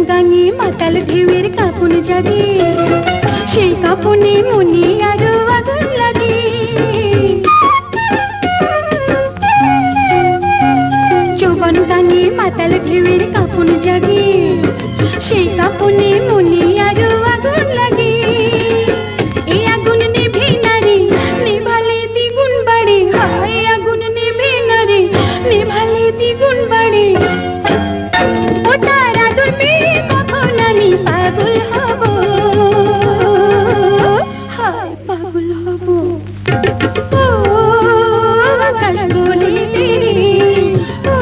গাঙে মাতাল ঢেউয়ের কাঁপন জাগে, সেই কাঁপনে মনে আরো আগুন লাগে। যৌবন গাঙে মাতাল ঢেউয়ের কাঁপন জাগে, সেই কাঁপনে মনে আরো আগুন লাগে। এই আগুন নেভে না রে, নেভালে দ্বিগুণ বাড়ে। হায় আগুন নেভে না রে, নেভালে দ্বিগুণ বাড়ে। ও তার আদর পেয়ে কখন আমি পাগল হব, হায় পাগল হব। ও বাতাস বলে দে রে, ও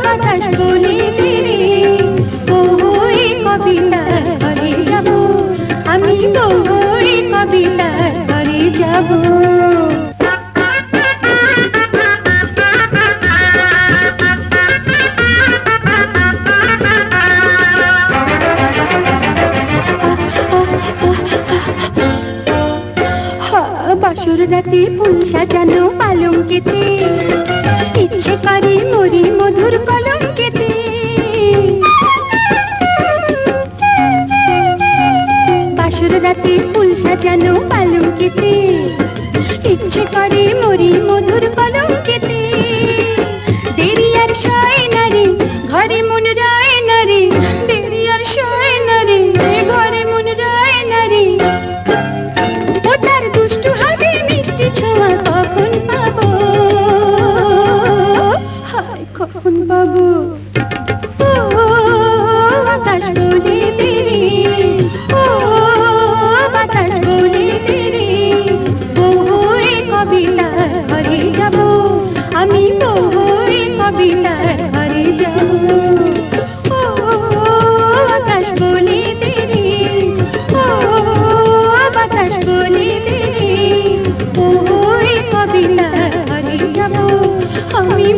বাতাস বলে দে রে, ও এই কবিতার ঘরে যাব আমি, তো এই কবিতার ঘরে যাব। বাসর রাতে ফুল সাজানো পালঙ্কেতে, ইচ্ছে করে মরি মধুর কলঙ্কেতে। বাসর রাতে ফুল সাজানো পালঙ্কেতে, ইচ্ছে করে মরি মধুর কলঙ্কেতে। দেরি আর সয় না রে, ঘরে মন রয় না রে, দেরি আর সয় না রে, ঘরে মন রয় না রে। ও তার দুষ্টু হাতে মিষ্টি ছোঁয়া কখন পাবো, হায় কখন পাবো। ও বাতাস বলে দে রে, ও বাতাস বলে দে রে, ও এই কবিতার ঘরে যাব আমি, তো এই কবিতার ঘরে যাব। ও বাতাস বলে দে রে, ও বাতাস বলে দে রে, ও এই কবিতার ঘরে যাব আমি।